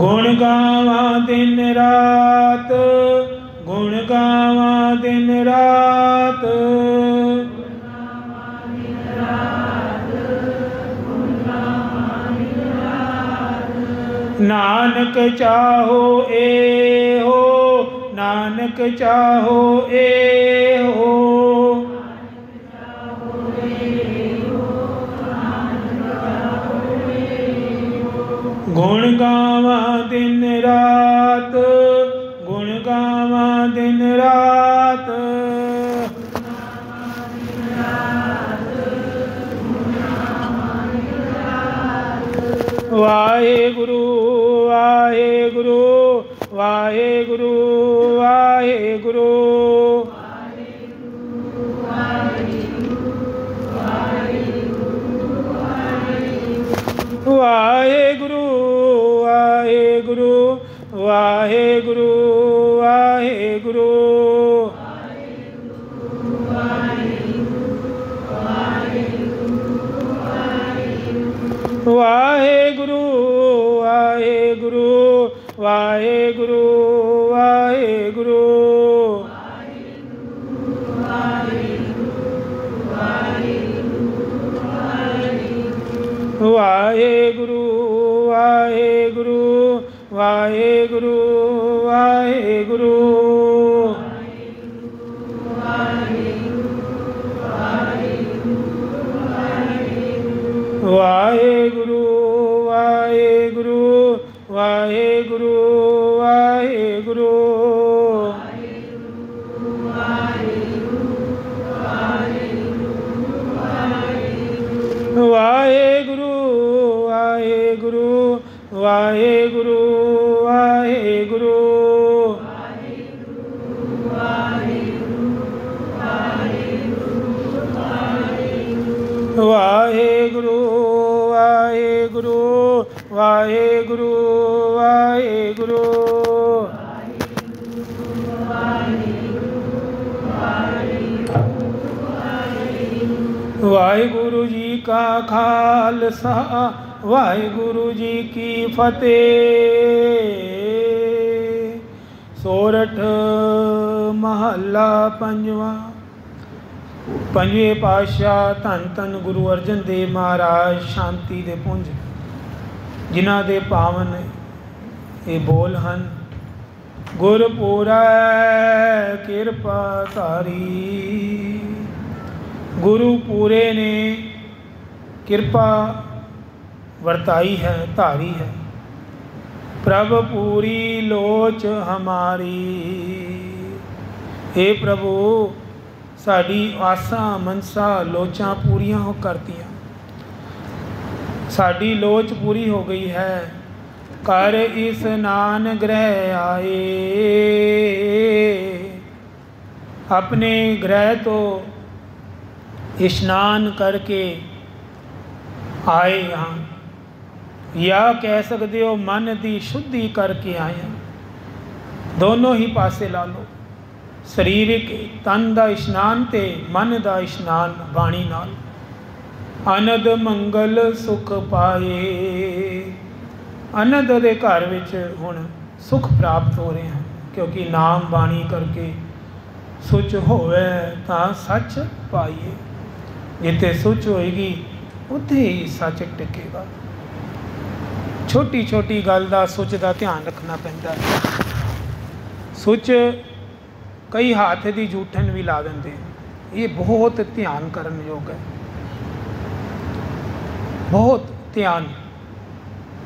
गुण गावा दिन रात, गुण गावा दिन रात, नानक चाहो ए हो, नानक चाहो ए हो, गुण गावा दिन रात, गुण गावा दिन रात, वाहेगुरु वाहेगुरु वाहेगुरु वाहेगुरु, वाहेगुरु वाहेगुरु वाहेगुरु वाहेगुरु, वाहेगुरु वाहेगुरु वाहेगुरु वाहेगुरु, वाहेगुरु वाहेगुरु वाहेगुरु वाहेगुरु, वाहेगुरु वाहेगुरु वाहेगुरु वाहेगुरु, वाहेगुरु वाहेगुरु वाहेगुरु वाहेगुरु, वाहेगुरु वाहेगुरु वाहेगुरु वाहेगुरु, वाहेगुरु जी का खालसा वाहेगुरु जी की फतेह। सोरठ महला पंजवा। पंजे पातशाह धन धन गुरु अर्जन देव महाराज शांति दे पुंज जिन्हां दे पावन ये बोल हन। गुरपुरै किरपा धारी। गुरु पूरे ने कृपा वरताई है, धारी है। प्रभ पूरी लोच हमारी। हे प्रभु साड़ी आसा मनसा लोचां पूरियां हो करतियां। साड़ी लोच पूरी हो गई है। कर स्नान गृह आए। अपने गृह तो स्नान करके आए हाँ, या कह सकते हो मन की शुद्धि करके आए हैं। दोनों ही पासे ला लो। सरीरिक तन का इशनान ते मन का इशनान बाणी नाल। आनंद मंगल सुख पाए। आनंद दे घर विच हुण सुख प्राप्त हो रहे हैं, क्योंकि नाम बाणी करके सुच होवे तां सच पाइए। जिथे सुच होएगी उत्थे ही सच टिकेगा। छोटी छोटी गल का सुच का ध्यान रखना पैंदा है। सुच कई हाथ की जूठन भी ला देंगे। ये बहुत ध्यान करन योग है, बहुत ध्यान।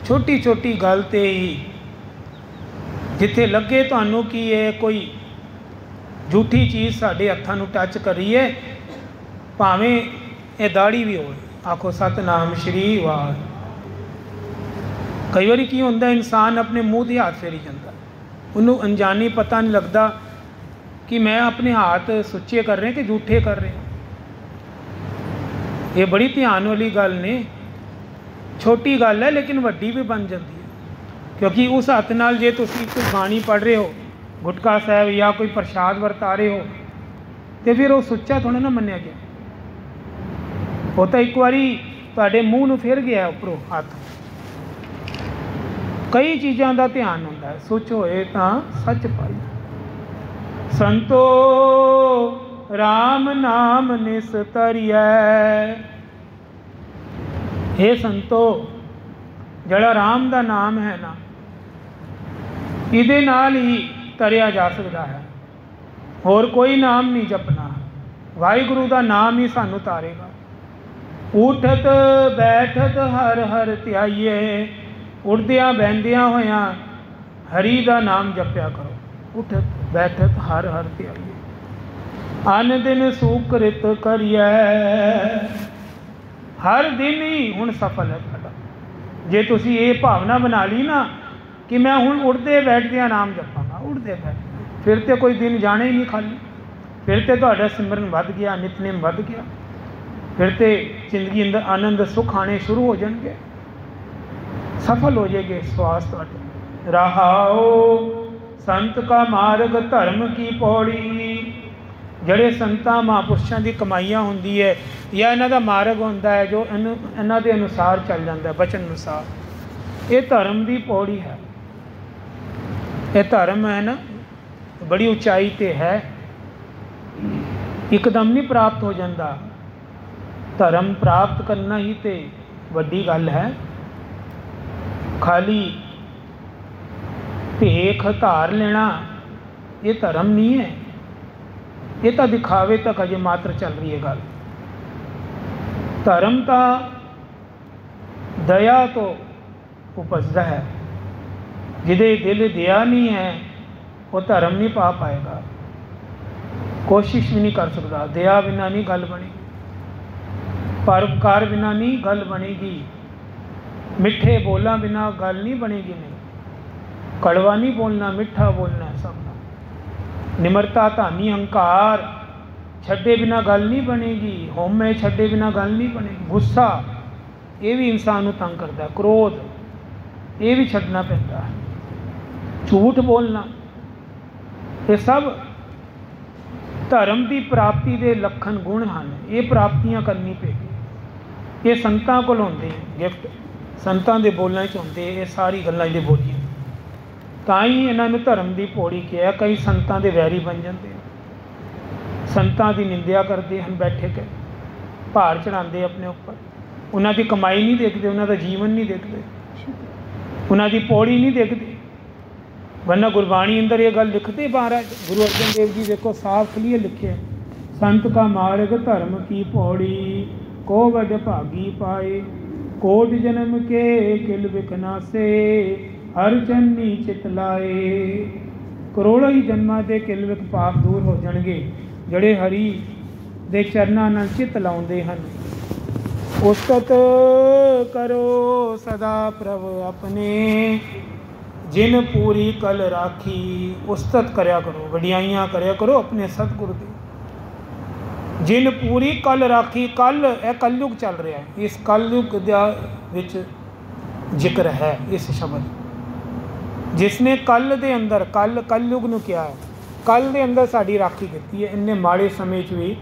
छोटी छोटी गल ते ही जिथे लगे तुहानू कि ये कोई झूठी चीज़ साढ़े हत्थां नू टच करी है, भावें ये दाढ़ी भी हो, आखो सतनाम श्री वाह। कई बार की होंदा इंसान अपने मुँह के हाथ फेरी जाता, उन्होंने अनजानी पता नहीं लगता कि मैं अपने हाथ सुच्चे कर रहे हैं कि झूठे कर रहे हैं। ये बड़ी ध्यान वाली गल ने। छोटी गल है लेकिन वड्डी भी बन जाती है, क्योंकि उस हथ नाल जे तुसीं कोई बाणी पढ़ रहे हो, गुटका साहब या कोई प्रसाद वरता रहे हो, तो फिर वो सुच्चा थोड़ा ना मन्निया गया। वो तो एक बारी तुहाडे मूँह नूं फिर गया उपरों हथ। ਕਈ ਚੀਜ਼ਾਂ ਦਾ ਧਿਆਨ ਹੁੰਦਾ ਹੈ। ਸੁੱਚ ਹੋਏ ਤਾਂ ਸੱਚ ਪਾਈ। ਸੰਤੋ ਰਾਮ ਨਾਮ ਨਿਸਤਰੀਐ। ਇਹ ਸੰਤੋ, ਜਿਹੜਾ ਰਾਮ ਦਾ ਨਾਮ ਹੈ ਨਾ, ਇਹਦੇ ਨਾਲ ਹੀ ਤਰਿਆ ਜਾ ਸਕਦਾ ਹੈ। ਹੋਰ ਕੋਈ ਨਾਮ ਨਹੀਂ ਜਪਣਾ। ਵਾਹਿਗੁਰੂ ਦਾ ਨਾਮ ਹੀ ਸਾਨੂੰ ਤਾਰੇਗਾ। ਉਠਤ ਬੈਠਤ ਹਰ ਹਰ ਧਿਆਈਏ। ਉੱਠਦਿਆਂ ਬਹਿੰਦਿਆਂ ਹੋਇਆਂ ਹਰੀ ਦਾ ਨਾਮ ਜਪਿਆ ਕਰੋ। ਉਠਤ ਬੈਠਤ ਹਰ ਹਰ ਧਿਆਈਏ। ਅਨ ਦਿਨ ਸੁਕ੍ਰਿਤ ਕਰੀਐ। ਹਰ ਦਿਨ ਹੀ ਹੁਣ ਸਫਲ ਹੈ ਤੁਹਾਡਾ। ਜੇ ਤੁਸੀਂ ਇਹ ਭਾਵਨਾ ਬਣਾ ਲਈ ਨਾ ਕਿ ਮੈਂ ਹੁਣ ਉੱਠਦੇ ਬੈਠਦਿਆਂ ਨਾਮ ਜਪਾਂਗਾ, ਉੱਠਦੇ ਬੈਠ, ਫਿਰ ਤੇ ਕੋਈ ਦਿਨ ਜਾਣੇ ਹੀ ਨਹੀਂ ਖਾਲੀ। ਫਿਰ ਤੇ ਤੁਹਾਡਾ ਸਿਮਰਨ ਵੱਧ ਗਿਆ, ਨਿਤਨੇਮ ਵੱਧ ਗਿਆ। ਫਿਰ ਤੇ ਜ਼ਿੰਦਗੀ ਅੰਦਰ ਆਨੰਦ ਸੁੱਖ ਆਣੇ ਸ਼ੁਰੂ ਹੋ ਜਾਣਗੇ। ਸਫਲ ਹੋ ਜਾਏਗੇ ਸਵਾਸ ਤੁਹਾਡੇ। ਰਹਾਓ ਸੰਤ ਕਾ ਮਾਰਗ ਧਰਮ ਕੀ ਪੌੜੀ। ਜਿਹੜੇ ਸੰਤਾਂ ਮਹਾਂਪੁਰਸ਼ਾਂ ਦੀ ਕਮਾਈਆਂ ਹੁੰਦੀ ਹੈ ਜਾਂ ਇਹਨਾਂ ਦਾ ਮਾਰਗ ਹੁੰਦਾ ਹੈ, ਜੋ ਇਹਨਾਂ ਦੇ ਅਨੁਸਾਰ ਚੱਲ ਜਾਂਦਾ ਹੈ, ਬਚਨ ਅਨੁਸਾਰ, ਇਹ ਧਰਮ ਦੀ ਪੌੜੀ ਹੈ। ਇਹ ਧਰਮ ਹੈ ਨਾ, ਬੜੀ ਉਚਾਈ 'ਤੇ ਹੈ, ਇੱਕਦਮ ਨਹੀਂ ਪ੍ਰਾਪਤ ਹੋ ਜਾਂਦਾ। ਧਰਮ ਪ੍ਰਾਪਤ ਕਰਨਾ ਹੀ ਤੇ ਵੱਡੀ ਗੱਲ ਹੈ। ਖਾਲੀ ਭੇਖ ਧਾਰ ਲੈਣਾ ਇਹ ਧਰਮ ਨਹੀਂ ਹੈ। ਇਹ ਤਾਂ ਦਿਖਾਵੇ ਤੱਕ ਅਜੇ ਮਾਤਰ ਚੱਲ ਰਹੀ ਹੈ ਗੱਲ। ਧਰਮ ਤਾਂ ਦਇਆ ਤੋਂ ਉਪਜਦਾ ਹੈ। ਜਿਹਦੇ ਦਿਲ ਦਇਆ ਨਹੀਂ ਹੈ ਉਹ ਧਰਮ ਨਹੀਂ ਪਾ ਪਾਏਗਾ, ਕੋਸ਼ਿਸ਼ ਵੀ ਨਹੀਂ ਕਰ ਸਕਦਾ। ਦਇਆ ਬਿਨਾਂ ਨਹੀਂ ਗੱਲ ਬਣੇਗੀ, ਪਰਉਪਕਾਰ ਬਿਨਾਂ ਨਹੀਂ ਗੱਲ ਬਣੇਗੀ, ਮਿੱਠੇ ਬੋਲਾਂ ਬਿਨਾਂ ਗੱਲ ਨਹੀਂ ਬਣੇਗੀ। ਨਹੀਂ, ਕੜਵਾ ਨਹੀਂ ਬੋਲਣਾ, ਮਿੱਠਾ ਬੋਲਣਾ ਸਭ ਨਾਲ। ਨਿਮਰਤਾ, ਧਾਨੀ, ਹੰਕਾਰ ਛੱਡੇ ਬਿਨਾਂ ਗੱਲ ਨਹੀਂ ਬਣੇਗੀ। ਹਉਮੈ ਛੱਡੇ ਬਿਨਾਂ ਗੱਲ ਨਹੀਂ ਬਣੇਗੀ। ਗੁੱਸਾ ਇਹ ਵੀ ਇਨਸਾਨ ਨੂੰ ਤੰਗ ਕਰਦਾ। ਕ੍ਰੋਧ ਇਹ ਵੀ ਛੱਡਣਾ ਪੈਂਦਾ ਹੈ। ਝੂਠ ਬੋਲਣਾ, ਇਹ ਸਭ ਧਰਮ ਦੀ ਪ੍ਰਾਪਤੀ ਦੇ ਲੱਖਣ ਗੁਣ ਹਨ। ਇਹ ਪ੍ਰਾਪਤੀਆਂ ਕਰਨੀ ਪਏਗੀ। ਇਹ ਸੰਤਾਂ ਕੋਲ ਹੁੰਦੇ ਗਿਫਟ, ਸੰਤਾਂ ਦੇ ਬੋਲਾਂ 'ਚ ਹੁੰਦੇ ਇਹ ਸਾਰੀ ਗੱਲਾਂ ਜਿਹੜੇ ਬੋਲੀਆਂ। ਤਾਂ ਹੀ ਇਹਨਾਂ ਨੂੰ ਧਰਮ ਦੀ ਪੌੜੀ ਕਿਹਾ। ਕਈ ਸੰਤਾਂ ਦੇ ਵੈਰੀ ਬਣ ਜਾਂਦੇ ਹਨ, ਸੰਤਾਂ ਦੀ ਨਿੰਦਿਆ ਕਰਦੇ ਹਨ, ਬੈਠੇ ਕੇ ਭਾਰ ਚੜਾਉਂਦੇ ਆਪਣੇ ਉੱਪਰ। ਉਹਨਾਂ ਦੀ ਕਮਾਈ ਨਹੀਂ ਦੇਖਦੇ, ਉਹਨਾਂ ਦਾ ਜੀਵਨ ਨਹੀਂ ਦੇਖਦੇ, ਉਹਨਾਂ ਦੀ ਪੌੜੀ ਨਹੀਂ ਦੇਖਦੇ। ਵਰਨਾ ਗੁਰਬਾਣੀ ਅੰਦਰ ਇਹ ਗੱਲ ਲਿਖਦੇ ਮਹਾਰਾਜ ਗੁਰੂ ਅਰਜਨ ਦੇਵ ਜੀ, ਦੇਖੋ ਸਾਫ ਕਲੀਅਰ ਲਿਖਿਆ, ਸੰਤ ਕਾ ਮਾਰਗ ਧਰਮ ਕੀ ਪੌੜੀ, ਕੋ ਵਡ ਭਾਗੀ ਪਾਏ, ਕੋਟ ਜਨਮ ਕੇ ਕਿਲ ਵਿਕਨਾਸੇ, ਹਰ ਚੰਨੀ ਚਿਤ ਲਾਏ। ਕਰੋੜਾਂ ਹੀ ਜਨਮਾਂ ਦੇ ਕਿਲ ਵਿਕ ਪਾਪ ਦੂਰ ਹੋ ਜਾਣਗੇ ਜਿਹੜੇ ਹਰੀ ਦੇ ਚਰਨਾਂ ਨਾਲ ਚਿੱਤ ਲਾਉਂਦੇ ਹਨ। ਉਸਤਤ ਕਰੋ ਸਦਾ ਪ੍ਰਭ ਆਪਣੇ, ਜਿਨ ਪੂਰੀ ਕਲ ਰਾਖੀ। ਉਸਤਤ ਕਰਿਆ ਕਰੋ, ਵਡਿਆਈਆਂ ਕਰਿਆ ਕਰੋ ਆਪਣੇ ਸਤਿਗੁਰੂ ਦੀ। ਜਿਨ ਪੂਰੀ ਕਲ ਰਾਖੀ। ਕੱਲ ਇਹ ਕਲਯੁਗ ਚੱਲ ਰਿਹਾ ਹੈ, ਇਸ ਕਲਯੁਗ ਦਾ ਵਿੱਚ ਜ਼ਿਕਰ ਹੈ ਇਸ ਸ਼ਬਦ। ਜਿਸ ਨੇ ਕੱਲ ਦੇ ਅੰਦਰ, ਕਲਯੁਗ ਨੂੰ ਕਿਹਾ ਹੈ, ਕੱਲ ਦੇ ਅੰਦਰ ਸਾਡੀ ਰਾਖੀ ਕੀਤੀ ਹੈ। ਇੰਨੇ ਮਾੜੇ ਸਮੇਂ 'ਚ ਵੀ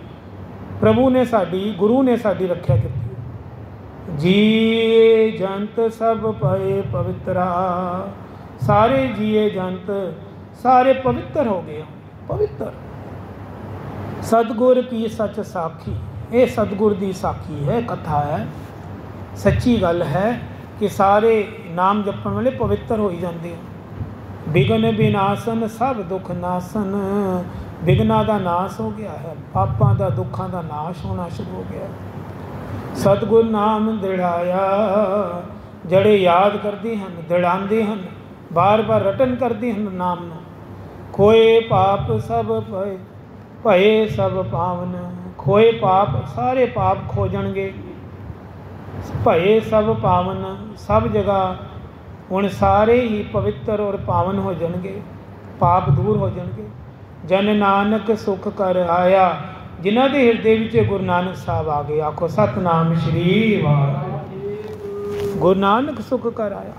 ਪ੍ਰਭੂ ਨੇ ਸਾਡੀ, ਗੁਰੂ ਨੇ ਸਾਡੀ ਰੱਖਿਆ ਕੀਤੀ ਹੈ। ਜੀਏ ਜੰਤ ਸਭ ਪਏ ਪਵਿੱਤਰਾ। ਸਾਰੇ ਜੀਏ ਜੰਤ ਸਾਰੇ ਪਵਿੱਤਰ ਹੋ ਗਏ, ਪਵਿੱਤਰ। ਸਤਿਗੁਰ ਕੀ ਸੱਚ ਸਾਖੀ। ਇਹ ਸਤਿਗੁਰ ਦੀ ਸਾਖੀ ਹੈ, ਕਥਾ ਹੈ, ਸੱਚੀ ਗੱਲ ਹੈ ਕਿ ਸਾਰੇ ਨਾਮ ਜਪਣ ਵਾਲੇ ਪਵਿੱਤਰ ਹੋਈ ਜਾਂਦੇ ਹਨ। ਵਿਘਨ ਵਿਨਾਸ਼ਨ ਸਭ ਦੁੱਖ ਨਾਸਨ। ਵਿਘਨਾਂ ਦਾ ਨਾਸ਼ ਹੋ ਗਿਆ ਹੈ, ਪਾਪਾਂ ਦਾ, ਦੁੱਖਾਂ ਦਾ ਨਾਸ਼ ਹੋਣਾ ਸ਼ੁਰੂ ਹੋ ਗਿਆ। ਸਤਿਗੁਰ ਨਾਮ ਦ੍ਰਿੜਾਇਆ। ਜਿਹੜੇ ਯਾਦ ਕਰਦੇ ਹਨ, ਦ੍ਰਿੜਾਉਂਦੇ ਹਨ, ਬਾਰ ਬਾਰ ਰਟਨ ਕਰਦੇ ਹਨ ਨਾਮ ਨੂੰ। ਖੋਏ ਪਾਪ ਸਭ ਪਏ, ਭਏ ਸਭ ਪਾਵਨ। ਖੋਏ ਪਾਪ, ਸਾਰੇ ਪਾਪ ਖੋ ਜਾਣਗੇ। ਭਏ ਸਭ ਪਾਵਨ, ਸਭ ਜਗ੍ਹਾ ਹੁਣ ਸਾਰੇ ਹੀ ਪਵਿੱਤਰ ਔਰ ਪਾਵਨ ਹੋ ਜਾਣਗੇ, ਪਾਪ ਦੂਰ ਹੋ ਜਾਣਗੇ। ਜਨ ਨਾਨਕ ਸੁਖ ਕਰ ਆਇਆ। ਜਿਨ੍ਹਾਂ ਦੇ ਹਿਰਦੇ ਵਿੱਚ ਗੁਰੂ ਨਾਨਕ ਸਾਹਿਬ ਆ ਗਏ, ਆਖੋ ਸਤਿਨਾਮ ਸ਼੍ਰੀ ਵਾਹਿਗੁਰੂ। ਗੁਰੂ ਨਾਨਕ ਸੁਖ ਕਰ ਆਇਆ,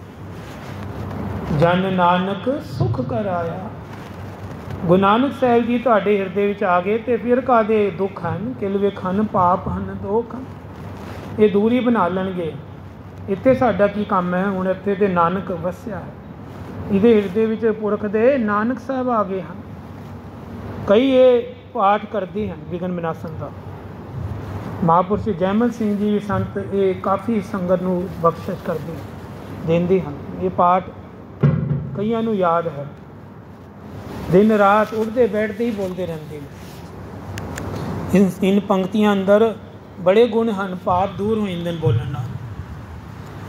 ਜਨ ਨਾਨਕ ਸੁਖ ਕਰ ਆਇਆ। ਗੁਰੂ ਨਾਨਕ ਸਾਹਿਬ ਜੀ ਤੁਹਾਡੇ ਹਿਰਦੇ ਵਿੱਚ ਆ ਗਏ ਤੇ ਫਿਰ ਕਾਹਦੇ ਦੁੱਖ ਹਨ, ਕਿਲ ਵਿਖ ਹਨ, ਪਾਪ ਹਨ, ਦੋਖ ਹਨ, ਇਹ ਦੂਰੀ ਬਣਾ ਲੈਣਗੇ। ਇੱਥੇ ਸਾਡਾ ਕੀ ਕੰਮ ਹੈ? ਹੁਣ ਇੱਥੇ ਤੇ ਨਾਨਕ ਵਸਿਆ ਹੈ। ਇਹਦੇ ਹਿਰਦੇ ਵਿੱਚ ਪੁਰਖ ਦੇ ਨਾਨਕ ਸਾਹਿਬ ਆ ਗਏ ਹਨ। ਕਈ ਇਹ ਪਾਠ ਕਰਦੇ ਹਨ ਵਿਘਨ ਵਿਨਾਸ਼ਨ ਦਾ। ਮਹਾਂਪੁਰਸ਼ ਜੈਮਲ ਸਿੰਘ ਜੀ ਸੰਤ ਇਹ ਕਾਫੀ ਸੰਗਤ ਨੂੰ ਬਖਸ਼ਿਸ਼ ਕਰਦੇ ਦਿੰਦੇ ਹਨ। ਇਹ ਪਾਠ ਕਈਆਂ ਨੂੰ ਯਾਦ ਹੈ, ਦਿਨ ਰਾਤ ਉੱਠਦੇ ਬੈਠਦੇ ਹੀ ਬੋਲਦੇ ਰਹਿੰਦੇ ਨੇ। ਇਨ ਪੰਕਤੀਆਂ ਅੰਦਰ ਬੜੇ ਗੁਣ ਹਨ, ਪਾਪ ਦੂਰ ਹੋ ਜਾਂਦੇ ਨੇ ਬੋਲਣ ਨਾਲ।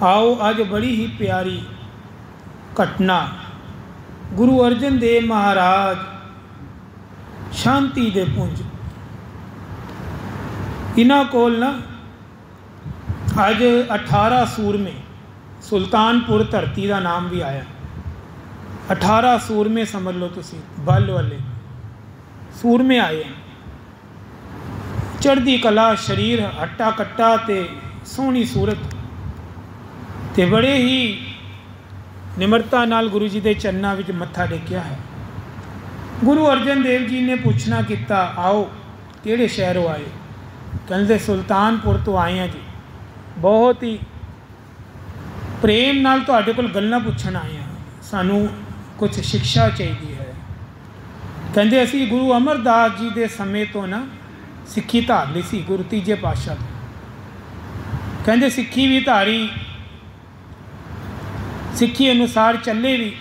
ਆਓ ਅੱਜ ਬੜੀ ਹੀ ਪਿਆਰੀ ਘਟਨਾ, ਗੁਰੂ ਅਰਜਨ ਦੇਵ ਮਹਾਰਾਜ ਸ਼ਾਂਤੀ ਦੇ ਪੁੰਜ, ਇਹਨਾਂ ਕੋਲ ਨਾ ਅੱਜ 18 ਸੂਰਮੇ, ਸੁਲਤਾਨਪੁਰ ਧਰਤੀ ਦਾ ਨਾਮ ਵੀ ਆਇਆ। 18 ਸੂਰਮੇ ਸਮਝ ਲਓ ਤੁਸੀਂ, ਬਲ ਵਾਲੇ ਸੂਰਮੇ ਆਏ ਹਨ। ਚੜ੍ਹਦੀ ਕਲਾ, ਸਰੀਰ ਹੱਟਾ ਕੱਟਾ ਤੇ ਸੋਹਣੀ ਸੂਰਤ, ਤੇ ਬੜੇ ਹੀ ਨਿਮਰਤਾ ਨਾਲ ਗੁਰੂ ਜੀ ਦੇ ਚਰਨਾਂ ਵਿੱਚ ਮੱਥਾ ਟੇਕਿਆ ਹੈ। ਗੁਰੂ ਅਰਜਨ ਦੇਵ ਜੀ ਨੇ ਪੁੱਛਣਾ ਕੀਤਾ, ਆਓ ਕਿਹੜੇ ਸ਼ਹਿਰੋਂ ਆਏ? ਕਹਿੰਦੇ ਸੁਲਤਾਨਪੁਰ ਤੋਂ ਆਏ ਹਾਂ ਜੀ, ਬਹੁਤ ਹੀ ਪ੍ਰੇਮ ਨਾਲ ਤੁਹਾਡੇ ਕੋਲ ਗੱਲਾਂ ਪੁੱਛਣ ਆਏ ਹਾਂ, ਸਾਨੂੰ ਕੁਝ ਸਿੱਖਿਆ ਚਾਹੀਦੀ ਹੈ। ਕਹਿੰਦੇ ਅਸੀਂ ਗੁਰੂ ਅਮਰਦਾਸ ਜੀ ਦੇ ਸਮੇਂ ਤੋਂ ਨਾ ਸਿੱਖੀ ਧਾਰ ਲਈ ਸੀ, ਗੁਰੂ ਤੀਜੇ ਪਾਤਸ਼ਾਹ ਤੋਂ। ਕਹਿੰਦੇ ਸਿੱਖੀ ਵੀ ਧਾਰੀ, ਸਿੱਖੀ ਅਨੁਸਾਰ ਚੱਲੇ ਵੀ,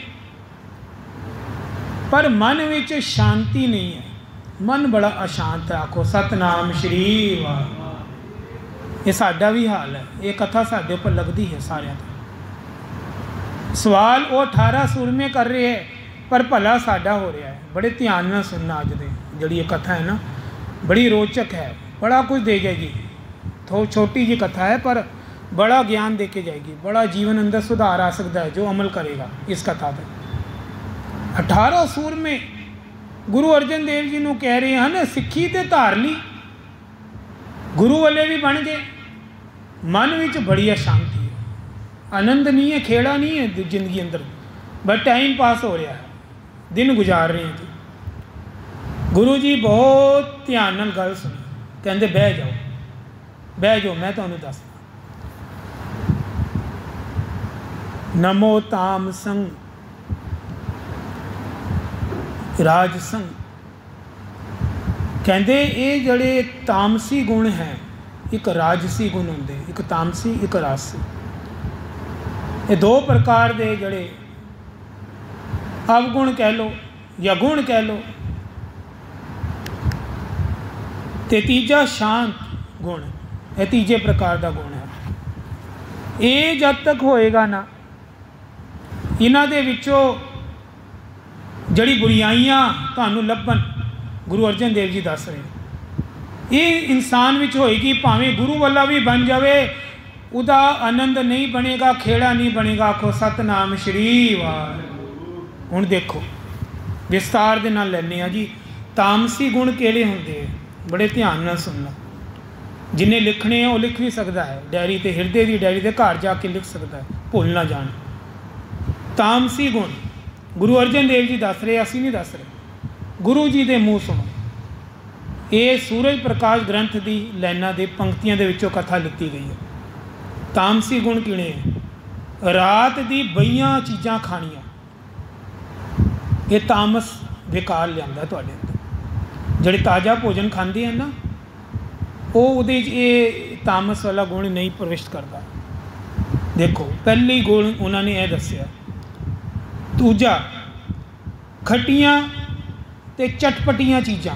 ਪਰ ਮਨ ਵਿੱਚ ਸ਼ਾਂਤੀ ਨਹੀਂ ਹੈ, ਮਨ ਬੜਾ ਅਸ਼ਾਂਤ ਹੈ। ਆਖੋ ਸਤਨਾਮ ਸ਼੍ਰੀ ਵਾਹਿਗੁਰੂ। ਇਹ ਸਾਡਾ ਵੀ ਹਾਲ ਹੈ, ਇਹ ਕਥਾ ਸਾਡੇ ਉੱਪਰ ਲੱਗਦੀ ਹੈ ਸਾਰਿਆਂ ਦਾ। ਸਵਾਲ ਉਹ 18 ਸੂਰਮੇ ਕਰ ਰਹੇ ਹੈ, ਪਰ ਭਲਾ ਸਾਡਾ ਹੋ ਰਿਹਾ ਹੈ। ਬੜੇ ਧਿਆਨ ਨਾਲ ਸੁਣਨਾ, ਅੱਜ ਦੇ ਜਿਹੜੀ ਇਹ ਕਥਾ ਹੈ ਨਾ ਬੜੀ ਰੋਚਕ ਹੈ, ਬੜਾ ਕੁਝ ਦੇ ਜਾਏਗੀ। ਛੋਟੀ ਜਿਹੀ ਕਥਾ ਹੈ ਪਰ ਬੜਾ ਗਿਆਨ ਦੇ ਕੇ ਜਾਏਗੀ, ਬੜਾ ਜੀਵਨ ਅੰਦਰ ਸੁਧਾਰ ਆ ਸਕਦਾ ਹੈ ਜੋ ਅਮਲ ਕਰੇਗਾ ਇਸ ਕਥਾ 'ਤੇ। 18 ਸੂਰਮੇ ਗੁਰੂ ਅਰਜਨ ਦੇਵ ਜੀ ਨੂੰ ਕਹਿ ਰਹੇ ਹਨ ਸਿੱਖੀ ਤੇ ਧਾਰ ਲਈ, ਗੁਰੂ ਵਾਲੇ ਵੀ ਬਣ ਗਏ। ਮਨ ਵਿੱਚ ਬੜੀ ਅਸ਼ਾਂਤੀ ਹੈ, ਆਨੰਦ ਨਹੀਂ ਹੈ, ਖੇੜਾ ਨਹੀਂ ਹੈ ਜ਼ਿੰਦਗੀ ਅੰਦਰ, ਬਸ ਟਾਈਮ ਪਾਸ ਹੋ ਰਿਹਾ ਹੈ, ਦਿਨ ਗੁਜ਼ਾਰ ਰਹੇ ਹਾਂ ਜੀ। ਗੁਰੂ ਜੀ ਬਹੁਤ ਧਿਆਨ ਨਾਲ ਗੱਲ ਸੁਣੀ, ਕਹਿੰਦੇ ਬਹਿ ਜਾਓ, ਬਹਿ ਜਾਓ, ਮੈਂ ਤੁਹਾਨੂੰ ਦੱਸਦਾ। ਨਮੋ ਤਾਮ ਸੰਗ ਰਾਜ ਸੰਗ, ਕਹਿੰਦੇ ਇਹ ਜਿਹੜੇ ਤਾਮਸੀ ਗੁਣ ਹੈ, ਇੱਕ ਰਾਜਸੀ ਗੁਣ ਹੁੰਦੇ, ਇੱਕ ਤਾਮਸੀ ਇੱਕ ਰਾਜਸੀ। ਇਹ ਦੋ ਪ੍ਰਕਾਰ ਦੇ ਜਿਹੜੇ ਅਵਗੁਣ ਕਹਿ ਲਓ ਜਾਂ ਗੁਣ ਕਹਿ ਲਓ, ਤੇ ਤੀਜਾ ਸ਼ਾਂਤ ਗੁਣ, ਇਹ ਤੀਜੇ ਪ੍ਰਕਾਰ ਦਾ ਗੁਣ ਹੈ। ਇਹ ਜਦ ਤੱਕ ਹੋਏਗਾ ਨਾ, ਇਹਨਾਂ ਦੇ ਵਿੱਚੋਂ ਜਿਹੜੀ ਬੁਰਾਈਆਂ ਤੁਹਾਨੂੰ ਲੱਭਣ, ਗੁਰੂ ਅਰਜਨ ਦੇਵ ਜੀ ਦੱਸ ਰਹੇ, ਇਹ ਇਨਸਾਨ ਵਿੱਚ ਹੋਏਗੀ, ਭਾਵੇਂ ਗੁਰੂ ਵਾਲਾ ਵੀ ਬਣ ਜਾਵੇ, ਉਹਦਾ ਆਨੰਦ ਨਹੀਂ ਬਣੇਗਾ, ਖੇੜਾ ਨਹੀਂ ਬਣੇਗਾ। ਆਖੋ ਸਤਨਾਮ ਸ਼੍ਰੀ ਵਾਹਿਗੁਰੂ। ਹੁਣ ਦੇਖੋ ਵਿਸਤਾਰ ਦੇ ਨਾਲ ਲੈਂਦੇ ਹਾਂ ਜੀ। ਤਾਮਸੀ ਗੁਣ ਕਿਹੜੇ ਹੁੰਦੇ ਹੈ, ਬੜੇ ਧਿਆਨ ਨਾਲ ਸੁਣਨਾ। ਜਿੰਨੇ ਲਿਖਣੇ ਆ ਉਹ ਲਿਖ ਵੀ ਸਕਦਾ ਹੈ, ਡਾਇਰੀ 'ਤੇ, ਹਿਰਦੇ ਦੀ ਡਾਇਰੀ 'ਤੇ ਘਰ ਜਾ ਕੇ ਲਿਖ ਸਕਦਾ ਹੈ, ਭੁੱਲ ਨਾ ਜਾਣ। ਤਾਮਸੀ ਗੁਣ ਗੁਰੂ ਅਰਜਨ ਦੇਵ ਜੀ ਦੱਸ ਰਹੇ, ਅਸੀਂ ਨਹੀਂ ਦੱਸ ਰਹੇ, ਗੁਰੂ ਜੀ ਦੇ ਮੂੰਹ ਸੁਣੋ। ਇਹ ਸੂਰਜ ਪ੍ਰਕਾਸ਼ ਗ੍ਰੰਥ ਦੀ ਲਾਈਨਾਂ ਦੇ ਪੰਕਤੀਆਂ ਦੇ ਵਿੱਚੋਂ ਕਥਾ ਲਿੱਤੀ ਗਈ ਹੈ। ਤਾਮਸੀ ਗੁਣ ਕਿਹੜੇ ਹੈ? ਰਾਤ ਦੀ ਬਈਆਂ ਚੀਜ਼ਾਂ ਖਾਣੀਆਂ, ਇਹ ਤਾਮਸ ਵਿਕਾਰ ਲਿਆਂਦਾ ਤੁਹਾਡੇ ਅੰਦਰ। ਜਿਹੜੇ ਤਾਜ਼ਾ ਭੋਜਨ ਖਾਂਦੇ ਹਨ ਨਾ, ਉਹ ਉਹਦੇ 'ਚ ਇਹ ਤਾਮਸ ਵਾਲਾ ਗੁਣ ਨਹੀਂ ਪ੍ਰਵਿਸ਼ਟ ਕਰਦਾ। ਦੇਖੋ ਪਹਿਲੀ ਗੁਣ ਉਹਨਾਂ ਨੇ ਇਹ ਦੱਸਿਆ। ਦੂਜਾ, ਖੱਟੀਆਂ ਅਤੇ ਚਟਪਟੀਆਂ ਚੀਜ਼ਾਂ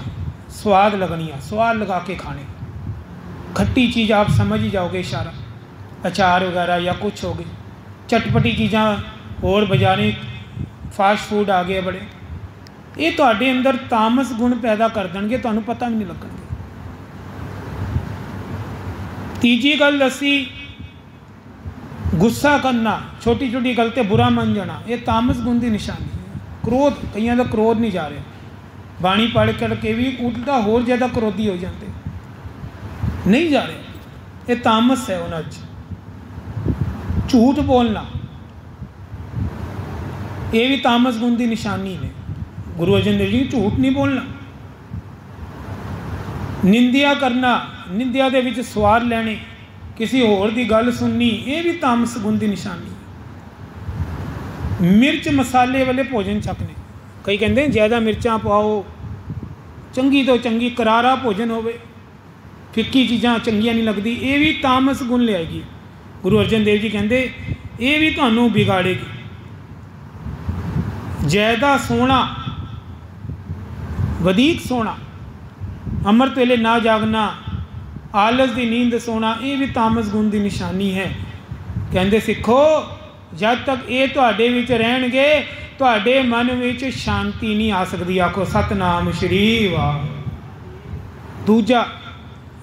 ਸਵਾਦ ਲੱਗਣੀਆਂ, ਸਵਾਦ ਲਗਾ ਕੇ ਖਾਣੇ। ਖੱਟੀ ਚੀਜ਼ ਆਪ ਸਮਝ ਹੀ ਜਾਓਗੇ, ਇਸ਼ਾਰਾ ਅਚਾਰ ਵਗੈਰਾ ਜਾਂ ਕੁਛ ਹੋ ਗਈ। ਚਟਪਟੀ ਚੀਜ਼ਾਂ ਹੋਰ ਬਾਜ਼ਾਰੀ ਫਾਸਟ ਫੂਡ ਆ ਗਏ ਬੜੇ, ਇਹ ਤੁਹਾਡੇ ਅੰਦਰ ਤਾਮਸ ਗੁਣ ਪੈਦਾ ਕਰ ਦੇਣਗੇ, ਤੁਹਾਨੂੰ ਪਤਾ ਵੀ ਨਹੀਂ ਲੱਗਣਗੇ। ਤੀਜੀ ਗੱਲ ਦੱਸੀ, ਗੁੱਸਾ ਕਰਨਾ, ਛੋਟੀ ਛੋਟੀ ਗੱਲ 'ਤੇ ਬੁਰਾ ਮੰਨ ਜਾਣਾ, ਇਹ ਤਾਮਸ ਗੁਣ ਦੀ ਨਿਸ਼ਾਨੀ ਹੈ। ਕ੍ਰੋਧ, ਕਈਆਂ ਦਾ ਕ੍ਰੋਧ ਨਹੀਂ ਜਾ ਰਿਹਾ, ਬਾਣੀ ਪੜ੍ਹ ਕੇ ਵੀ ਉਲਟਾ ਹੋਰ ਜ਼ਿਆਦਾ ਕ੍ਰੋਧੀ ਹੋ ਜਾਂਦੇ, ਨਹੀਂ ਜਾ ਰਿਹਾ, ਇਹ ਤਾਮਸ ਹੈ ਉਹਨਾਂ 'ਚ। ਝੂਠ ਬੋਲਣਾ, ਇਹ ਵੀ ਤਾਮਸ ਗੁਣ ਦੀ ਨਿਸ਼ਾਨੀ ਨੇ। ਗੁਰੂ ਅਰਜਨ ਦੇਵ ਜੀ ਝੂਠ ਨਹੀਂ ਬੋਲਣਾ। ਨਿੰਦਿਆ ਕਰਨਾ, ਨਿੰਦਿਆ ਦੇ ਵਿੱਚ ਸਵਾਰ ਲੈਣੇ, ਕਿਸੇ ਹੋਰ ਦੀ ਗੱਲ ਸੁਣਨੀ, ਇਹ ਵੀ ਤਾਮਸ ਗੁਣ ਦੀ ਨਿਸ਼ਾਨੀ। ਮਿਰਚ ਮਸਾਲੇ ਵਾਲੇ ਭੋਜਨ ਛਕਣੇ। ਕਈ ਕਹਿੰਦੇ ਜ਼ਿਆਦਾ ਮਿਰਚਾਂ ਪਾਓ, ਚੰਗੀ ਤੋਂ ਚੰਗੀ ਕਰਾਰਾ ਭੋਜਨ ਹੋਵੇ, ਫਿੱਕੀ ਚੀਜ਼ਾਂ ਚੰਗੀਆਂ ਨਹੀਂ ਲੱਗਦੀ, ਇਹ ਵੀ ਤਾਮਸ ਗੁਣ ਲਿਆਏਗੀ। ਗੁਰੂ ਅਰਜਨ ਦੇਵ ਜੀ ਕਹਿੰਦੇ ਇਹ ਵੀ ਤੁਹਾਨੂੰ ਵਿਗਾੜੇਗੀ। ਜ਼ਿਆਦਾ ਸੋਣਾ, ਵਧੀਕ ਸੋਣਾ, ਅੰਮ੍ਰਿਤ ਵੇਲੇ ਨਾ ਜਾਗਣਾ, ਆਲਸ ਦੀ ਨੀਂਦ ਸੋਣਾ, ਇਹ ਵੀ ਤਾਮਸ ਗੁਣ ਦੀ ਨਿਸ਼ਾਨੀ ਹੈ। ਕਹਿੰਦੇ ਸਿੱਖੋ, ਜਦ ਤੱਕ ਇਹ ਤੁਹਾਡੇ ਵਿੱਚ ਰਹਿਣਗੇ ਤੁਹਾਡੇ ਮਨ ਵਿੱਚ ਸ਼ਾਂਤੀ ਨਹੀਂ ਆ ਸਕਦੀ। ਆਖੋ ਸਤਨਾਮ ਸ਼੍ਰੀ ਵਾਹਿਗੁਰੂ। ਦੂਜਾ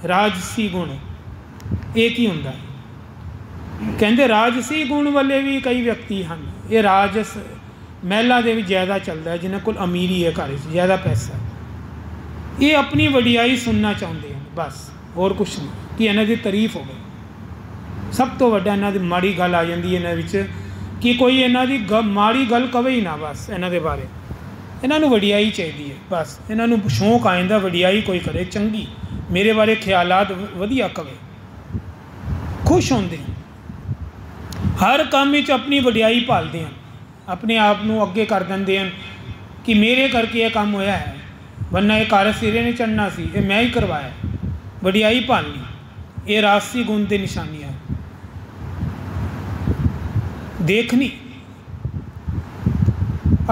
ਰਾਜਸੀ ਗੁਣ, ਇਹ ਕੀ ਹੁੰਦਾ? ਕਹਿੰਦੇ ਰਾਜਸੀ ਗੁਣ ਵਾਲੇ ਵੀ ਕਈ ਵਿਅਕਤੀ ਹਨ। ਇਹ ਰਾਜਸ ਮਹਿਲਾਂ ਦੇ ਵਿੱਚ ਜ਼ਿਆਦਾ ਚੱਲਦਾ, ਜਿਨ੍ਹਾਂ ਕੋਲ ਅਮੀਰੀ ਹੈ, ਘਰ 'ਚ ਜ਼ਿਆਦਾ ਪੈਸਾ, ਇਹ ਆਪਣੀ ਵਡਿਆਈ ਸੁਣਨਾ ਚਾਹੁੰਦੇ ਹਨ, ਬਸ ਹੋਰ ਕੁਛ ਨਹੀਂ, ਕਿ ਇਹਨਾਂ ਦੀ ਤਾਰੀਫ ਹੋਵੇ। ਸਭ ਤੋਂ ਵੱਡਾ ਇਹਨਾਂ ਦੀ ਮਾੜੀ ਗੱਲ ਆ ਜਾਂਦੀ ਹੈ ਇਹਨਾਂ ਵਿੱਚ, ਕਿ ਕੋਈ ਇਹਨਾਂ ਦੀ ਮਾੜੀ ਗੱਲ ਕਵੇ ਹੀ ਨਾ, ਬਸ ਇਹਨਾਂ ਦੇ ਬਾਰੇ। ਇਹਨਾਂ ਨੂੰ ਵਡਿਆਈ ਚਾਹੀਦੀ ਹੈ, ਬਸ ਇਹਨਾਂ ਨੂੰ ਸ਼ੌਂਕ ਆ ਜਾਂਦਾ ਵਡਿਆਈ ਕੋਈ ਕਰੇ ਚੰਗੀ, ਮੇਰੇ ਬਾਰੇ ਖਿਆਲਾਤ ਵਧੀਆ ਕਵੇ, ਖੁਸ਼ ਹੁੰਦੇ ਹਨ। ਹਰ ਕੰਮ ਵਿੱਚ ਆਪਣੀ ਵਡਿਆਈ ਭਾਲਦੇ ਹਨ, ਆਪਣੇ ਆਪ ਨੂੰ ਅੱਗੇ ਕਰ ਦਿੰਦੇ ਹਨ ਕਿ ਮੇਰੇ ਕਰਕੇ ਇਹ ਕੰਮ ਹੋਇਆ ਹੈ, ਵਰਨਾ ਇਹ ਘਰ ਸਿਰੇ ਨਹੀਂ ਚੜ੍ਹਨਾ ਸੀ, ਇਹ ਮੈਂ ਹੀ ਕਰਵਾਇਆ। ਵਡਿਆਈ ਭਾਲਣੀ, ਇਹ ਰਾਜਸੀ ਗੁਣ ਦੀ ਨਿਸ਼ਾਨੀਆਂ। ਦੇਖਣੀ,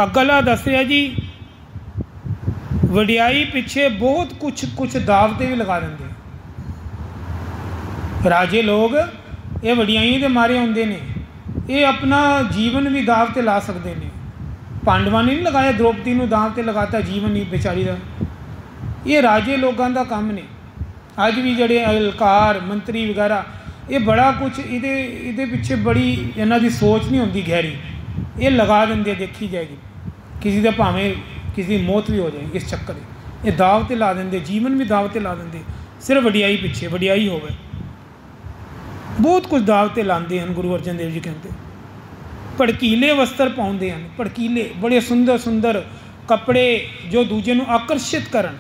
ਅਗਲਾ ਦੱਸਿਆ ਜੀ ਵਡਿਆਈ ਪਿੱਛੇ ਬਹੁਤ ਕੁਛ ਦਾਅਵਤੇ ਵੀ ਲਗਾ ਦਿੰਦੇ। ਰਾਜੇ ਲੋਕ ਇਹ ਵਡਿਆਈ ਦੇ ਮਾਰੇ ਹੁੰਦੇ ਨੇ, ਇਹ ਆਪਣਾ ਜੀਵਨ ਵੀ ਦਾਅ 'ਤੇ ਲਾ ਸਕਦੇ ਨੇ। ਪਾਂਡਵਾਂ ਨੇ ਨਹੀਂ ਲਗਾਇਆ, ਦ੍ਰੋਪਦੀ ਨੂੰ ਦਾਅ 'ਤੇ ਲਗਾਤਾ ਜੀਵਨ ਹੀ ਵਿਚਾਰੀ ਦਾ। ਇਹ ਰਾਜੇ ਲੋਕਾਂ ਦਾ ਕੰਮ ਨੇ। ਅੱਜ ਵੀ ਜਿਹੜੇ ਅਹਲਕਾਰ ਮੰਤਰੀ ਵਗੈਰਾ, ਇਹ ਬੜਾ ਕੁਛ ਇਹਦੇ ਪਿੱਛੇ ਬੜੀ ਇਹਨਾਂ ਦੀ ਸੋਚ ਨਹੀਂ ਹੁੰਦੀ ਗਹਿਰੀ, ਇਹ ਲਗਾ ਦਿੰਦੇ, ਦੇਖੀ ਜਾਏਗੀ ਕਿਸੇ ਦਾ ਭਾਵੇਂ ਕਿਸੇ ਦੀ ਮੌਤ ਵੀ ਹੋ ਜਾਏ ਇਸ ਚੱਕਰ 'ਚ। ਇਹ ਦਾਅ 'ਤੇ ਲਾ ਦਿੰਦੇ, ਜੀਵਨ ਵੀ ਦਾਅ 'ਤੇ ਲਾ ਦਿੰਦੇ, ਸਿਰਫ ਵਡਿਆਈ ਪਿੱਛੇ, ਵਡਿਆਈ ਹੋਵੇ। ਬਹੁਤ ਕੁਝ ਦਾਅ 'ਤੇ ਲਾਉਂਦੇ ਹਨ। ਗੁਰੂ ਅਰਜਨ ਦੇਵ ਜੀ ਕਹਿੰਦੇ ਭੜਕੀਲੇ ਵਸਤਰ ਪਾਉਂਦੇ ਹਨ, ਭੜਕੀਲੇ ਬੜੇ ਸੁੰਦਰ ਸੁੰਦਰ ਕੱਪੜੇ ਜੋ ਦੂਜੇ ਨੂੰ ਆਕਰਸ਼ਿਤ ਕਰਨ।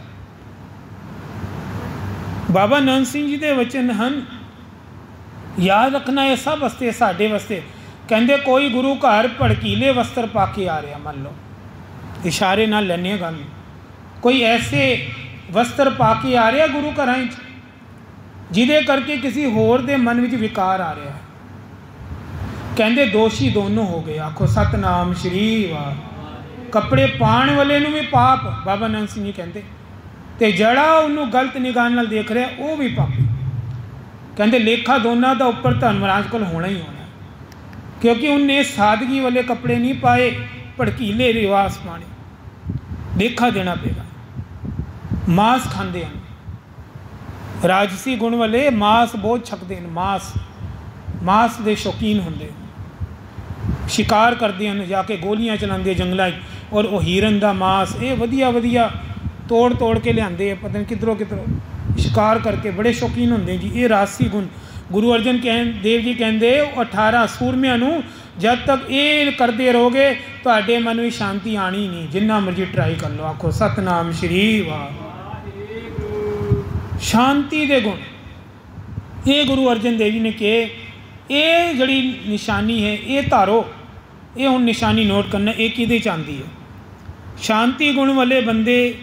ਬਾਬਾ ਨੰਦ ਸਿੰਘ ਜੀ ਦੇ ਵਚਨ ਹਨ, ਯਾਦ ਰੱਖਣਾ ਇਹ ਸਭ ਵਾਸਤੇ, ਸਾਡੇ ਵਾਸਤੇ। ਕਹਿੰਦੇ ਕੋਈ ਗੁਰੂ ਘਰ ਭੜਕੀਲੇ ਵਸਤਰ ਪਾ ਕੇ ਆ ਰਿਹਾ, ਮੰਨ ਲਓ ਇਸ਼ਾਰੇ ਨਾਲ ਲੈਂਦੇ ਗੱਲ, ਕੋਈ ਐਸੇ ਵਸਤਰ ਪਾ ਕੇ ਆ ਰਿਹਾ ਗੁਰੂ ਘਰਾਂ 'ਚ ਜਿਹਦੇ ਕਰਕੇ ਕਿਸੇ ਹੋਰ ਦੇ ਮਨ ਵਿੱਚ ਵਿਕਾਰ ਆ ਰਿਹਾ। ਕਹਿੰਦੇ ਦੋਸ਼ੀ ਦੋਨੋਂ ਹੋ ਗਏ। ਆਖੋ ਸਤਨਾਮ ਸ਼੍ਰੀ ਵਾਹਿਗੁਰੂ। ਕੱਪੜੇ ਪਾਉਣ ਵਾਲੇ ਨੂੰ ਵੀ ਪਾਪ, ਬਾਬਾ ਨੰਦ ਸਿੰਘ ਜੀ ਕਹਿੰਦੇ, ਅਤੇ ਜਿਹੜਾ ਉਹਨੂੰ ਗਲਤ ਨਿਗਾਹ ਨਾਲ ਦੇਖ ਰਿਹਾ ਉਹ ਵੀ ਪਾਪੀ। ਕਹਿੰਦੇ ਲੇਖਾ ਦੋਨਾਂ ਦਾ ਉੱਪਰ ਧਰਮਰਾਜ ਕੋਲ ਹੋਣਾ ਹੀ ਹੋਣਾ, ਕਿਉਂਕਿ ਉਹਨੇ ਸਾਦਗੀ ਵਾਲੇ ਕੱਪੜੇ ਨਹੀਂ ਪਾਏ, ਭੜਕੀਲੇ ਰਿਵਾਜ਼ ਪਾਣੇ, ਲੇਖਾ ਦੇਣਾ ਪਏਗਾ। ਮਾਸ ਖਾਂਦੇ ਹਨ, ਰਾਜਸੀ ਗੁਣ ਵਾਲੇ ਮਾਸ ਬਹੁਤ ਛਕਦੇ ਹਨ, ਮਾਸ ਦੇ ਸ਼ੌਕੀਨ ਹੁੰਦੇ, ਸ਼ਿਕਾਰ ਕਰਦੇ ਹਨ, ਜਾ ਕੇ ਗੋਲੀਆਂ ਚਲਾਉਂਦੇ ਜੰਗਲਾਂ 'ਚ, ਔਰ ਉਹ ਹੀਰਨ ਦਾ ਮਾਸ, ਇਹ ਵਧੀਆ ਤੋੜ ਕੇ ਲਿਆਂਦੇ, ਪਤਾ ਨਹੀਂ ਕਿੱਧਰੋਂ ਸ਼ਿਕਾਰ ਕਰਕੇ, ਬੜੇ ਸ਼ੌਕੀਨ ਹੁੰਦੇ ਜੀ। ਇਹ ਰਾਜਸੀ ਗੁਣ। ਗੁਰੂ ਅਰਜਨ ਦੇਵ ਜੀ ਕਹਿੰਦੇ 18 ਸੂਰਮਿਆਂ ਨੂੰ ਜਦ ਤੱਕ ਇਹ ਕਰਦੇ ਰਹੋਗੇ ਤੁਹਾਡੇ ਮਨ ਵਿੱਚ ਸ਼ਾਂਤੀ ਆਣੀ ਨਹੀਂ, ਜਿੰਨਾ ਮਰਜ਼ੀ ਟਰਾਈ ਕਰ ਲਓ। ਆਖੋ ਸਤਨਾਮ ਸ਼੍ਰੀ ਵਾਹਿਗੁਰੂ। ਸ਼ਾਂਤੀ ਦੇ ਗੁਣ ਇਹ ਗੁਰੂ ਅਰਜਨ ਦੇਵ ਜੀ ਨੇ ਕਿਹਾ, ਇਹ ਜਿਹੜੀ ਨਿਸ਼ਾਨੀ ਹੈ ਇਹ ਧਾਰੋ। ਇਹ ਹੁਣ ਨਿਸ਼ਾਨੀ ਨੋਟ ਕਰਨਾ, ਇਹ ਕਿਹਦੇ 'ਚ ਆਉਂਦੀ ਹੈ। ਸ਼ਾਂਤੀ ਗੁਣ ਵਾਲੇ ਬੰਦੇ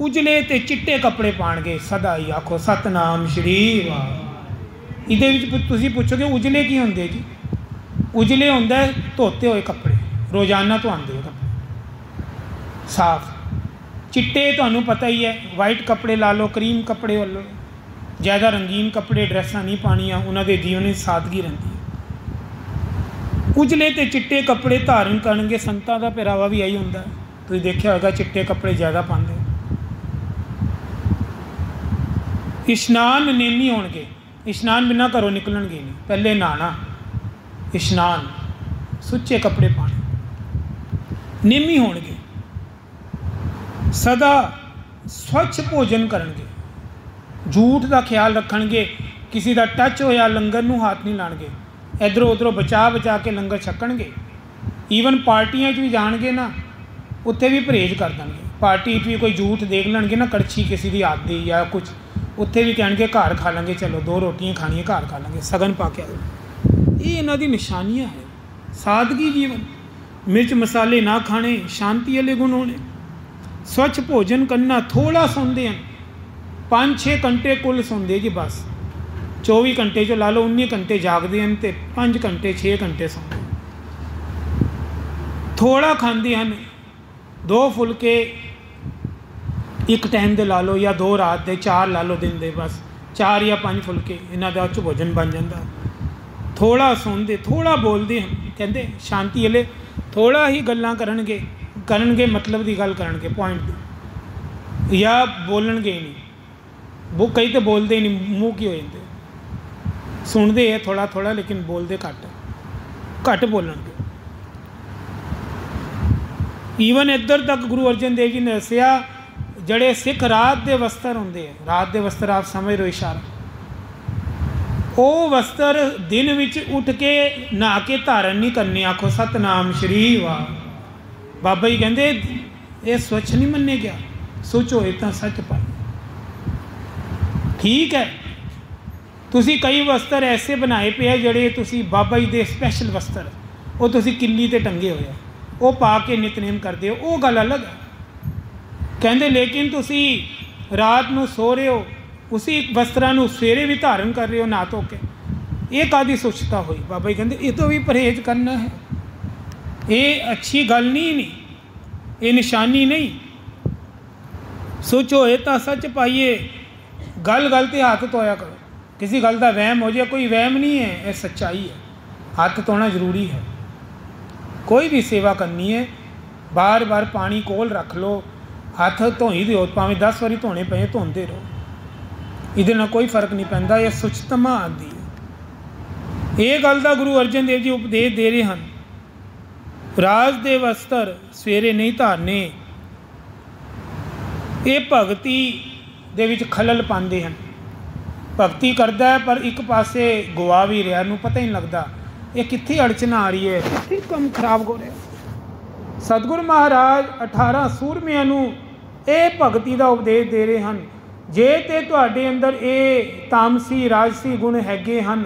ਉਜਲੇ ਅਤੇ ਚਿੱਟੇ ਕੱਪੜੇ ਪਾਉਣਗੇ ਸਦਾ ਹੀ। ਆਖੋ ਸਤਨਾਮ ਸ਼੍ਰੀ ਵਾਹਿਗੁਰੂ। ਇਹਦੇ ਵਿੱਚ ਤੁਸੀਂ ਪੁੱਛੋਗੇ ਉਜਲੇ ਕੀ ਹੁੰਦੇ ਜੀ? ਉਜਲੇ ਹੁੰਦਾ ਧੋਤੇ ਹੋਏ ਕੱਪੜੇ, ਰੋਜ਼ਾਨਾ ਧੋਂਦੇ ਕੱਪੜੇ ਸਾਫ। ਚਿੱਟੇ ਤੁਹਾਨੂੰ ਪਤਾ ਹੀ ਹੈ, ਵਾਈਟ ਕੱਪੜੇ ਲਾ ਲਓ, ਕਰੀਮ ਕੱਪੜੇ ਵੱਲੋਂ, ਜ਼ਿਆਦਾ ਰੰਗੀਨ ਕੱਪੜੇ ਡਰੈਸਾਂ ਨਹੀਂ ਪਾਉਣੀਆਂ, ਉਹਨਾਂ ਦੇ ਜੀਵਨ ਵਿੱਚ ਸਾਦਗੀ ਰਹਿੰਦੀ ਹੈ। ਉਜਲੇ ਅਤੇ ਚਿੱਟੇ ਕੱਪੜੇ ਧਾਰਨ ਕਰਨਗੇ। ਸੰਤਾਂ ਦਾ ਪਹਿਰਾਵਾ ਵੀ ਇਹੀ ਹੁੰਦਾ, ਤੁਸੀਂ ਦੇਖਿਆ ਹੋਏਗਾ ਚਿੱਟੇ ਕੱਪੜੇ ਜ਼ਿਆਦਾ ਪਾਉਂਦੇ। ਇਸ਼ਨਾਨ ਨੇਮੀ ਹੋਣਗੇ, ਇਸ਼ਨਾਨ ਬਿਨਾਂ ਘਰੋਂ ਨਿਕਲਣਗੇ ਨਹੀਂ, ਪਹਿਲੇ ਨਹਾਣਾ, ਇਸ਼ਨਾਨ, ਸੁੱਚੇ ਕੱਪੜੇ ਪਾਉਣੇ, ਨੇਮੀ ਹੋਣਗੇ, ਸਦਾ ਸਵੱਛ ਭੋਜਨ ਕਰਨਗੇ, ਝੂਠ ਦਾ ਖਿਆਲ ਰੱਖਣਗੇ, ਕਿਸੇ ਦਾ ਟੱਚ ਹੋਇਆ ਲੰਗਰ ਨੂੰ ਹੱਥ ਨਹੀਂ ਲਾਉਣਗੇ, ਇੱਧਰੋਂ ਉੱਧਰੋਂ ਬਚਾ ਕੇ ਲੰਗਰ ਛਕਣਗੇ। ਈਵਨ ਪਾਰਟੀਆਂ 'ਚ ਵੀ ਜਾਣਗੇ ਨਾ, ਉੱਥੇ ਵੀ ਪਰਹੇਜ਼ ਕਰ ਦੇਣਗੇ। ਪਾਰਟੀ 'ਚ ਵੀ ਕੋਈ ਝੂਠ ਦੇਖ ਲੈਣਗੇ ਨਾ, ਕੜਛੀ ਕਿਸੇ ਦੀ ਹੱਥ ਦੀ ਜਾਂ ਕੁਛ, ਉੱਥੇ ਵੀ ਕਹਿਣਗੇ ਘਰ ਖਾ ਲਾਂਗੇ, ਚਲੋ 2 ਰੋਟੀਆਂ ਖਾਣੀਆਂ ਘਰ ਖਾ ਲਾਂਗੇ, ਸਗਨ ਪਾ ਕੇ ਆਓ। ਇਹ ਇਹਨਾਂ ਦੀ ਨਿਸ਼ਾਨੀਆਂ ਹੈ। ਸਾਦਗੀ ਜੀਵਨ, मिर्च मसाले ना खाने, शांति वाले गुण होने। स्वच्छ भोजन करना, थोड़ा सौंदे हैं, 5-6 घंटे कुल सौंदे जी बस। 24 घंटे चो ला लो 19 घंटे जागते हैं तो 5 घंटे 6 घंटे सौंदे। थोड़ा खाते हैं, 2 फुलके एक टाइम दे ला लो, या 2 रात दे, 4 ला लो दिन दे, बस 4 या 5 फुलके इन्हों का उच्च भोजन बन जाता। थोड़ा सौंदे, थोड़ा बोलते हैं, कहते शांति वाले थोड़ा ही गल्लां करनगे मतलब की गल करनगे, पॉइंट दी, या बोलणगे ही नहीं। वो कई तो बोलते ही नहीं, मूँह की हो जाते, सुनते है थोड़ा थोड़ा लेकिन बोलते घट बोलणगे। ईवन इधर तक गुरु अर्जन देव जी ने दसिया, जड़े सिख रात के वस्त्र होंगे, रात के वस्त्र आप समझ लो इशारा, वो वस्त्र दिन विच उठ के नहा के धारण नहीं करने। आखो सतनाम श्री वाह। बाबा जी कहते ये स्वच्छ नहीं मन्ने गया, सुच होए तो सच पाए। ठीक है, तुसी कई वस्त्र ऐसे बनाए पे जड़े तुसी बाबा जी के स्पैशल वस्त्र, वो तुसी किल्ली ते टंगे हुए, वो पा के नितनेम करते हो, वो गल अलग है। कहते लेकिन तुसी रात को सो रहे हो, उसी वस्त्रां सवेरे भी धारण कर रहे हो ना धो के, ये कादी सुचता हुई। बाबा जी कहते ये तो भी परहेज करना है, ये अच्छी गल नहीं, ये निशानी नहीं। सुच होए तो सच पाइए, गल गल ते हाथ धोया करो। किसी गल का वहम हो जाए, कोई वहम नहीं है, ये सच्चाई है। हाथ धोना जरूरी है, कोई भी सेवा करनी है, बार बार पानी कोल रख लो, हाथ धो ही दो, भावें 10 बारी धोने पे धोते रहो, ये कोई फर्क नहीं पैंदा। ये सुचतमा आदि है। ये गल का गुरु अर्जन देव जी उपदेश दे रहे हैं, राज दे वस्त्र सवेरे नहीं धारने, ये भगती दे विच खलल पाते हैं। भगती करता है पर एक पासे गुआ भी रहा, नूं पता ही नहीं लगता ये कित्थे अड़चन आ रही है, कित्थे काम खराब हो रहा। सतगुरु महाराज 18 सूरमिਆਂ ਨੂੰ ਇਹ भगती का उपदेश दे रहे हैं। जे तो तुहाडे अंदर ये तामसी राजसी गुण हैगे हैं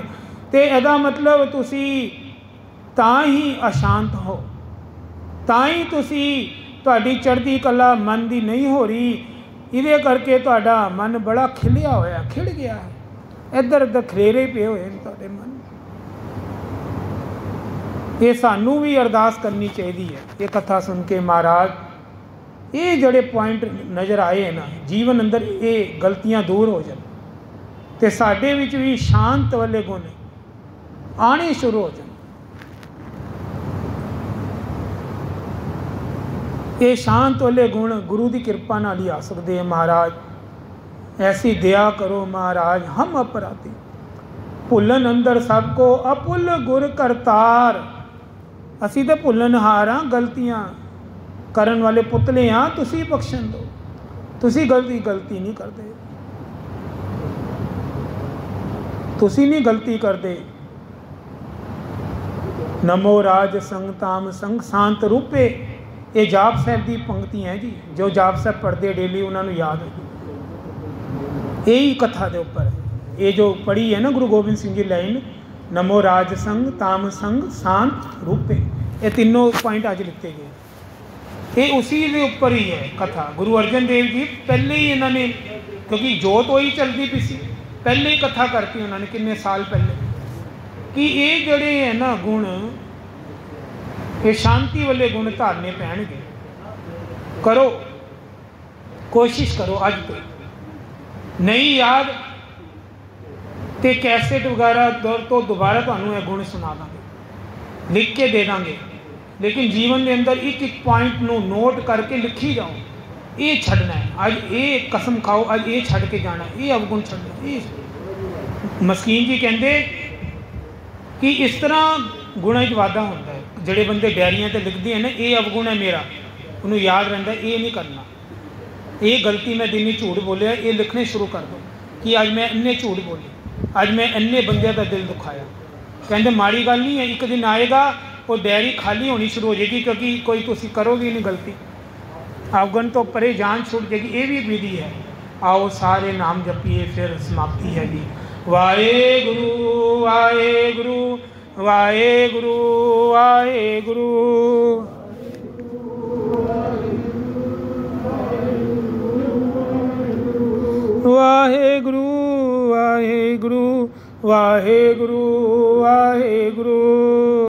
तो ਇਹਦਾ मतलब तुसी तां ही अशांत हो, तां ही तुसी तुहाडी चढ़दी कला मन की नहीं हो रही। इहदे करके तुहाडा मन बड़ा खिलिया होया, खिड़ गया है, इधर उधर खलेरे पे हुए तुहाडे मन। ये सानू भी अरदास करनी चाहिए है। ये कथा सुन के महाराज ये जड़े पॉइंट नज़र आए हैं ना, जीवन अंदर ये गलतियां दूर हो जाए तो साडे विच भी शांत वाले गुण आने शुरू हो जाए। ये शांत वाले गुण गुरु की कृपा नाल ही आ सकते हैं। महाराज ऐसी दया करो महाराज, हम अपराधी भुलन अंदर सबको अपुल गुर करतार। असी तो भुलनहार हाँ, गलतियां करन वाले पुतले हाँ, तुसी बख्शन दो, तुसी गलती नहीं करते, तुसी नहीं गलती करते। नमो राज संग ताम संग शांत रूपे, ये जाप साहब की पंक्ति है जी, जो जाप साहब पढ़ते डेली उन्होंने याद है। यही कथा के उपर ये जो पढ़ी है ना गुरु गोबिंद सिंह जी लाइन, नमो राज संग ताम संग शांत रूपे, ये तीनों पॉइंट अज लिखे गए, ये उसी के उपर ही है कथा। गुरु अर्जन देव जी पहले ही इन्होंने, क्योंकि जोत वही चलती पी सी, पहले ही कथा करती उन्होंने कितने साल पहले, कि ये जड़े है ना गुण, ये शांति वाले गुण धारने पैणगे। करो, कोशिश करो, अज तो नहीं याद तो कैसेट वगैरह तो दोबारा तुहानूं ये गुण सुना देंगे, लिख के दे देंगे, लेकिन जीवन के अंदर एक एक पॉइंट नू नोट करके लिखी जाओ। ये छड़ना है, अज ये कसम खाओ, अज ये छड़ के जाना, ये अवगुण छड़ना। ये मस्कीन जी कहते कि इस तरह गुणों च वाधा होता है। जोड़े बंदे डायरियां तो लिखते हैं ना, ये अवगुण है मेरा, उन्होंने याद रहता, ये नहीं करना, ये गलती मैं दिन झूठ बोलिया, ये लिखने शुरू कर दो कि अज मैं इन्ने झूठ बोले, अज मैं इन्ने बंदे का दिल दुखाया। कहते माड़ी गल नहीं है, एक दिन आएगा वो डायरी खाली होनी शुरू हो जाएगी, क्योंकि कोई तुसी करोगे नहीं गलती, अवगुण तो परे जान छूट जाएगी। ये भी विधि है। आओ सारे नाम जपिए, फिर समाप्ति है जी। वाहे गुरु ਵਾਹਿਗੁਰੂ ਵਾਹਿਗੁਰੂ। ਵਾਹਿਗੁਰੂ ਵਾਹਿਗੁਰੂ ਵਾਹਿਗੁਰੂ ਵਾਹਿਗੁਰੂ।